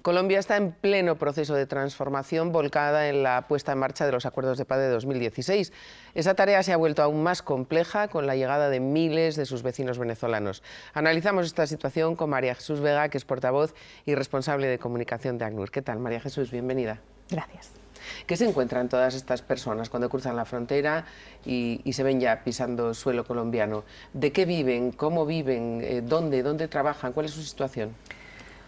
Colombia está en pleno proceso de transformación volcada en la puesta en marcha de los acuerdos de paz de 2016. Esa tarea se ha vuelto aún más compleja con la llegada de miles de sus vecinos venezolanos. Analizamos esta situación con María Jesús Vega, que es portavoz y responsable de comunicación de ACNUR. ¿Qué tal, María Jesús? Bienvenida. Gracias. ¿Qué se encuentran todas estas personas cuando cruzan la frontera y se ven ya pisando suelo colombiano? ¿De qué viven? ¿Cómo viven? ¿Dónde trabajan? ¿Cuál es su situación?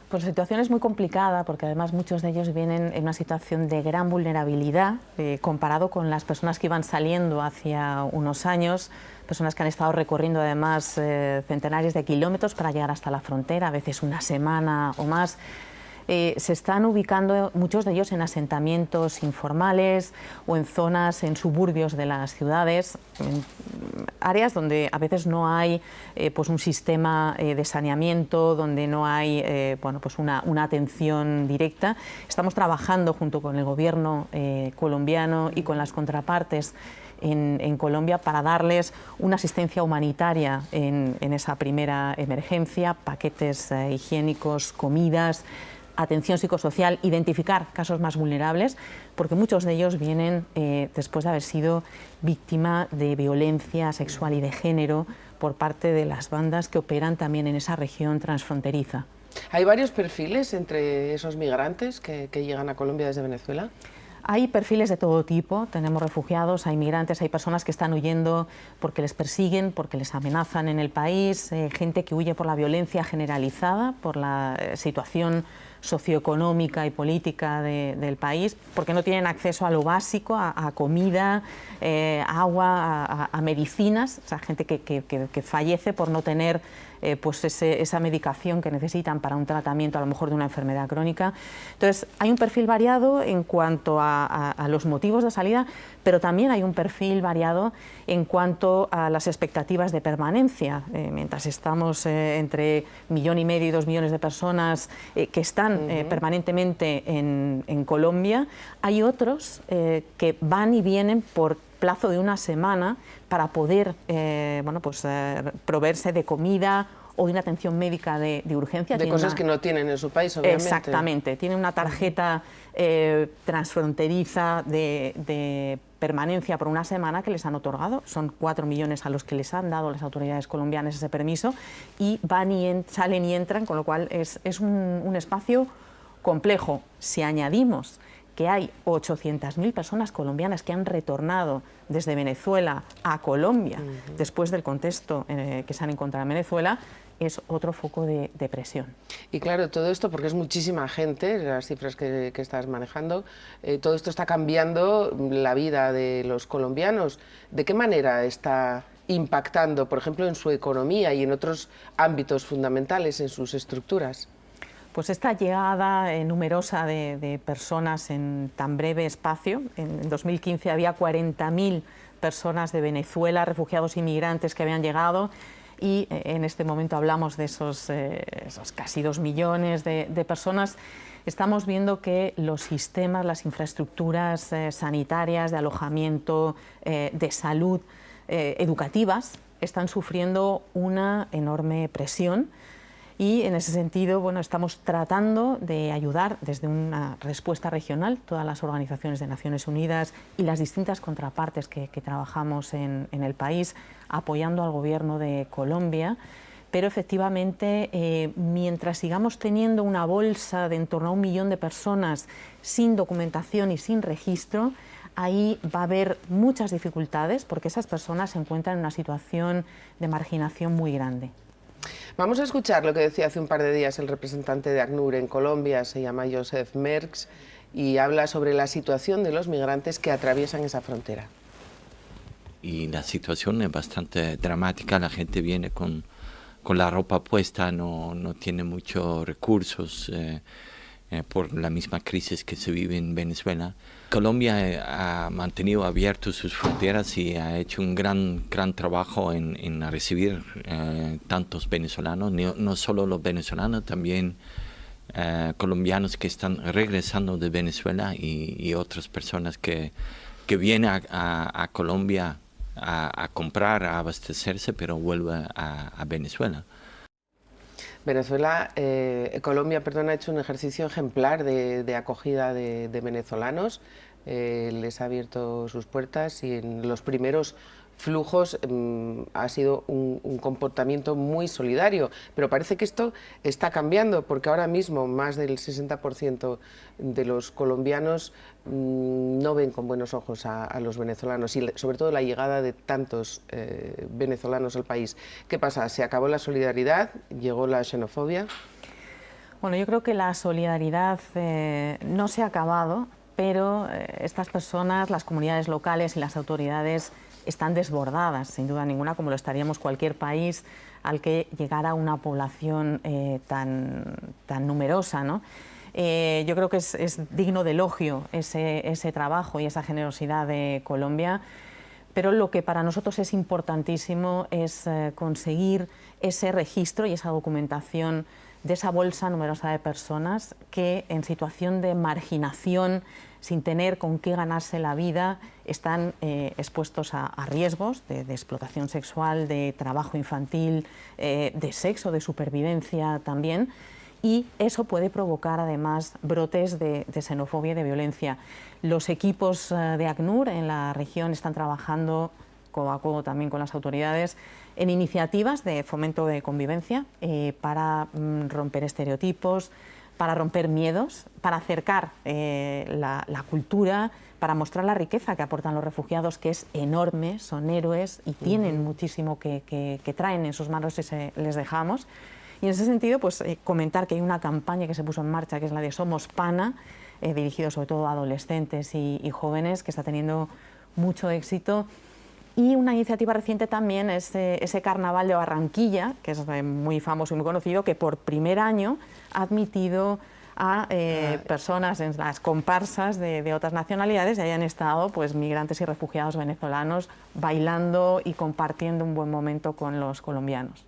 Pues la situación es muy complicada porque además muchos de ellos vienen en una situación de gran vulnerabilidad comparado con las personas que iban saliendo hacia unos años, personas que han estado recorriendo además centenares de kilómetros para llegar hasta la frontera, a veces una semana o más. Se están ubicando muchos de ellos en asentamientos informales o en zonas, en suburbios de las ciudades, en áreas donde a veces no hay pues un sistema de saneamiento, donde no hay pues una atención directa. Estamos trabajando junto con el gobierno colombiano y con las contrapartes en Colombia para darles una asistencia humanitaria en esa primera emergencia, paquetes higiénicos, comidas, atención psicosocial, identificar casos más vulnerables, porque muchos de ellos vienen después de haber sido víctima de violencia sexual y de género por parte de las bandas que operan también en esa región transfronteriza. ¿Hay varios perfiles entre esos migrantes que llegan a Colombia desde Venezuela? Hay perfiles de todo tipo, tenemos refugiados, hay migrantes, hay personas que están huyendo porque les persiguen, porque les amenazan en el país, gente que huye por la violencia generalizada, por la situación socioeconómica y política del país, porque no tienen acceso a lo básico, a comida, agua, a medicinas, o sea, gente que fallece por no tener pues esa medicación que necesitan para un tratamiento a lo mejor de una enfermedad crónica. Entonces hay un perfil variado en cuanto a los motivos de salida, pero también hay un perfil variado en cuanto a las expectativas de permanencia. Mientras estamos entre 1,5 millones y 2 millones de personas que están permanentemente en Colombia, hay otros que van y vienen por plazo de una semana para poder proveerse de comida o de una atención médica de urgencia. De cosas que no tienen en su país, obviamente. Exactamente. Tienen una tarjeta transfronteriza de permanencia por una semana que les han otorgado. Son 4 millones a los que les han dado las autoridades colombianas ese permiso y van y salen y entran, con lo cual es un espacio complejo. Si añadimos que hay 800.000 personas colombianas que han retornado desde Venezuela a Colombia después del contexto que se han encontrado en Venezuela, es otro foco de presión. Y claro, todo esto, porque es muchísima gente, las cifras que estás manejando, todo esto está cambiando la vida de los colombianos. ¿De qué manera está impactando, por ejemplo, en su economía y en otros ámbitos fundamentales, en sus estructuras? Pues esta llegada numerosa de personas en tan breve espacio, en 2015 había 40.000 personas de Venezuela, refugiados inmigrantes que habían llegado, y en este momento hablamos de esos casi 2 millones de personas. Estamos viendo que los sistemas, las infraestructuras sanitarias, de alojamiento, de salud, educativas, están sufriendo una enorme presión. Y en ese sentido, bueno, estamos tratando de ayudar desde una respuesta regional, todas las organizaciones de Naciones Unidas y las distintas contrapartes que trabajamos en el país, apoyando al gobierno de Colombia. Pero efectivamente, mientras sigamos teniendo una bolsa de en torno a 1 millón de personas sin documentación y sin registro, ahí va a haber muchas dificultades porque esas personas se encuentran en una situación de marginación muy grande. Vamos a escuchar lo que decía hace un par de días el representante de ACNUR en Colombia, se llama Joseph Merckx, y habla sobre la situación de los migrantes que atraviesan esa frontera. Y la situación es bastante dramática, la gente viene con la ropa puesta, no tiene muchos recursos por la misma crisis que se vive en Venezuela. Colombia ha mantenido abiertas sus fronteras y ha hecho un gran trabajo en recibir tantos venezolanos, no solo los venezolanos, también colombianos que están regresando de Venezuela y otras personas que vienen a Colombia a comprar, a abastecerse, pero vuelven a Venezuela. Colombia, perdón, ha hecho un ejercicio ejemplar de acogida de venezolanos. Les ha abierto sus puertas y en los primeros flujos ha sido un comportamiento muy solidario, pero parece que esto está cambiando porque ahora mismo más del 60% de los colombianos no ven con buenos ojos a los venezolanos y sobre todo la llegada de tantos venezolanos al país. ¿Qué pasa? ¿Se acabó la solidaridad? ¿Llegó la xenofobia? Bueno, yo creo que la solidaridad no se ha acabado, pero estas personas, las comunidades locales y las autoridades están desbordadas, sin duda ninguna, como lo estaríamos cualquier país al que llegara una población tan numerosa, ¿no? Yo creo que es digno de elogio ese trabajo y esa generosidad de Colombia, pero lo que para nosotros es importantísimo es conseguir ese registro y esa documentación de esa bolsa numerosa de personas que en situación de marginación, sin tener con qué ganarse la vida, están expuestos a riesgos de explotación sexual, de trabajo infantil, de sexo, de supervivencia también, y eso puede provocar además brotes de xenofobia y de violencia. Los equipos de ACNUR en la región están trabajando codo a codo también con las autoridades en iniciativas de fomento de convivencia para romper estereotipos, para romper miedos, para acercar la cultura, para mostrar la riqueza que aportan los refugiados, que es enorme, son héroes y tienen muchísimo que traen en sus manos si les dejamos. Y en ese sentido, pues comentar que hay una campaña que se puso en marcha, que es la de Somos Pana, dirigido sobre todo a adolescentes y jóvenes, que está teniendo mucho éxito. Y una iniciativa reciente también es ese Carnaval de Barranquilla, que es muy famoso y muy conocido, que por primer año ha admitido a personas en las comparsas de otras nacionalidades y hayan estado pues, migrantes y refugiados venezolanos bailando y compartiendo un buen momento con los colombianos.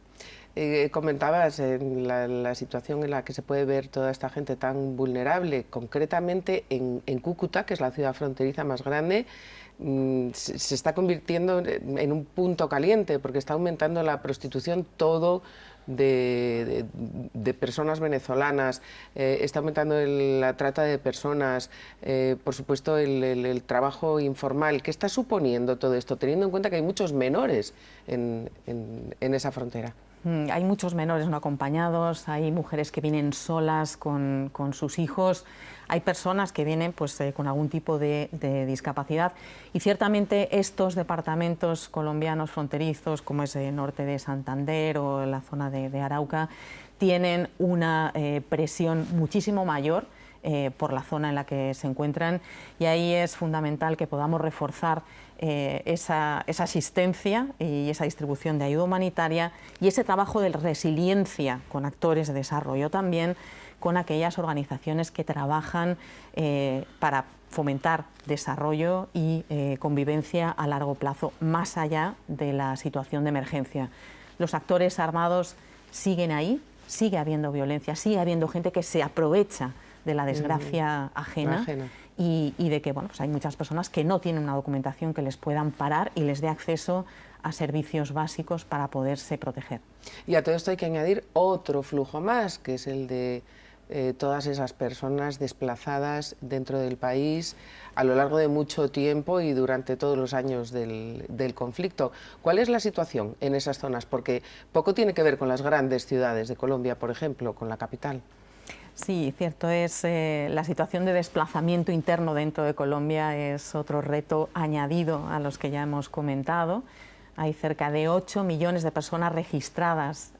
Comentabas la situación en la que se puede ver toda esta gente tan vulnerable, concretamente en Cúcuta, que es la ciudad fronteriza más grande. Se está convirtiendo en un punto caliente porque está aumentando la prostitución todo de personas venezolanas, está aumentando la trata de personas, por supuesto el trabajo informal. ¿Qué está suponiendo todo esto, teniendo en cuenta que hay muchos menores en esa frontera? Hay muchos menores no acompañados, hay mujeres que vienen solas con sus hijos, hay personas que vienen pues, con algún tipo de discapacidad y ciertamente estos departamentos colombianos fronterizos, como es el norte de Santander o la zona de Arauca, tienen una presión muchísimo mayor por la zona en la que se encuentran y ahí es fundamental que podamos reforzar esa asistencia y esa distribución de ayuda humanitaria y ese trabajo de resiliencia con actores de desarrollo también, con aquellas organizaciones que trabajan para fomentar desarrollo y convivencia a largo plazo, más allá de la situación de emergencia. Los actores armados siguen ahí, sigue habiendo violencia, sigue habiendo gente que se aprovecha de la desgracia ajena. Y de que bueno, pues hay muchas personas que no tienen una documentación que les pueda amparar y les dé acceso a servicios básicos para poderse proteger. Y a todo esto hay que añadir otro flujo más, que es el de todas esas personas desplazadas dentro del país a lo largo de mucho tiempo y durante todos los años del conflicto. ¿Cuál es la situación en esas zonas? Porque poco tiene que ver con las grandes ciudades de Colombia, por ejemplo, con la capital. Sí, cierto es, la situación de desplazamiento interno dentro de Colombia es otro reto añadido a los que ya hemos comentado. Hay cerca de 8 millones de personas registradas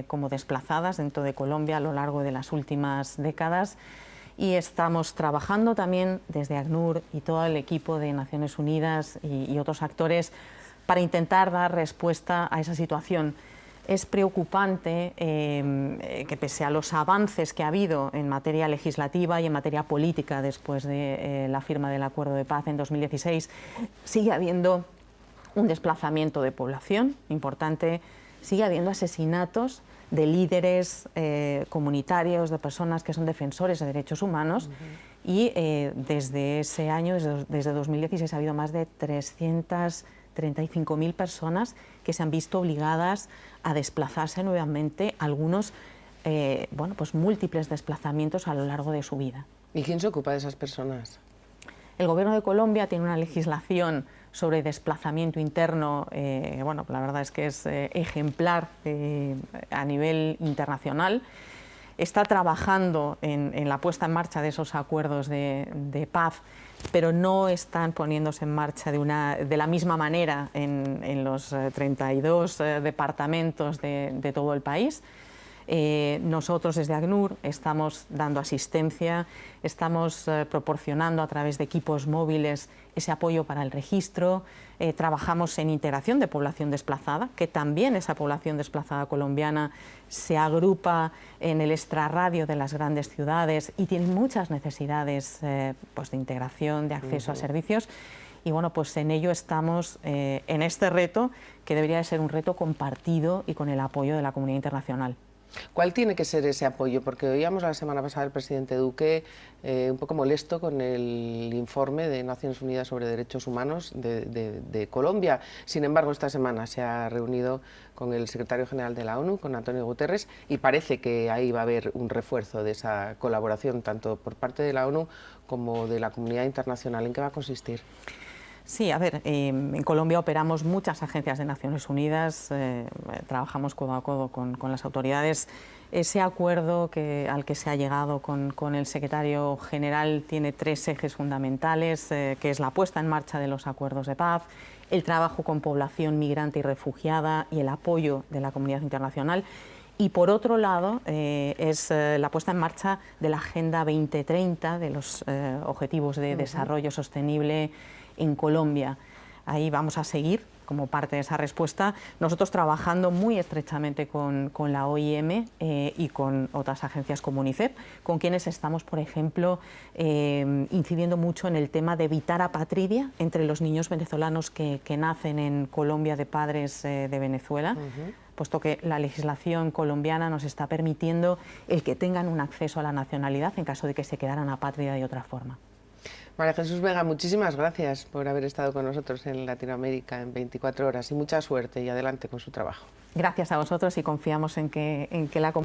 como desplazadas dentro de Colombia a lo largo de las últimas décadas y estamos trabajando también desde ACNUR y todo el equipo de Naciones Unidas y otros actores para intentar dar respuesta a esa situación. Es preocupante que pese a los avances que ha habido en materia legislativa y en materia política después de la firma del Acuerdo de Paz en 2016, sigue habiendo un desplazamiento de población importante, sigue habiendo asesinatos de líderes comunitarios, de personas que son defensores de derechos humanos y desde ese año, desde 2016, ha habido más de 335.000 personas que se han visto obligadas a desplazarse nuevamente, algunos bueno, pues múltiples desplazamientos a lo largo de su vida. ¿Y quién se ocupa de esas personas? El Gobierno de Colombia tiene una legislación sobre desplazamiento interno, bueno, la verdad es que es ejemplar a nivel internacional. Está trabajando en la puesta en marcha de esos acuerdos de paz, pero no están poniéndose en marcha de la misma manera en los 32 departamentos de todo el país. Nosotros desde ACNUR estamos dando asistencia, estamos proporcionando a través de equipos móviles ese apoyo para el registro, trabajamos en integración de población desplazada, que también esa población desplazada colombiana se agrupa en el extrarradio de las grandes ciudades y tiene muchas necesidades pues de integración, de acceso a servicios. Y bueno, pues en ello estamos en este reto, que debería de ser un reto compartido y con el apoyo de la comunidad internacional. ¿Cuál tiene que ser ese apoyo? Porque oíamos la semana pasada al presidente Duque un poco molesto con el informe de Naciones Unidas sobre Derechos Humanos de Colombia. Sin embargo, esta semana se ha reunido con el secretario general de la ONU, con Antonio Guterres, y parece que ahí va a haber un refuerzo de esa colaboración, tanto por parte de la ONU como de la comunidad internacional. ¿En qué va a consistir? Sí, a ver, en Colombia operamos muchas agencias de Naciones Unidas, trabajamos codo a codo con las autoridades. Ese acuerdo al que se ha llegado con el secretario general tiene 3 ejes fundamentales, que es la puesta en marcha de los acuerdos de paz, el trabajo con población migrante y refugiada y el apoyo de la comunidad internacional. Y por otro lado, es la puesta en marcha de la Agenda 2030, de los Objetivos de Desarrollo Sostenible en Colombia. Ahí vamos a seguir como parte de esa respuesta, nosotros trabajando muy estrechamente con la OIM y con otras agencias como UNICEF, con quienes estamos, por ejemplo, incidiendo mucho en el tema de evitar apatridia entre los niños venezolanos que nacen en Colombia de padres de Venezuela, puesto que la legislación colombiana nos está permitiendo el que tengan un acceso a la nacionalidad en caso de que se quedaran apátrida de otra forma. María Jesús Vega, muchísimas gracias por haber estado con nosotros en Latinoamérica en 24 horas y mucha suerte y adelante con su trabajo. Gracias a vosotros y confiamos en que la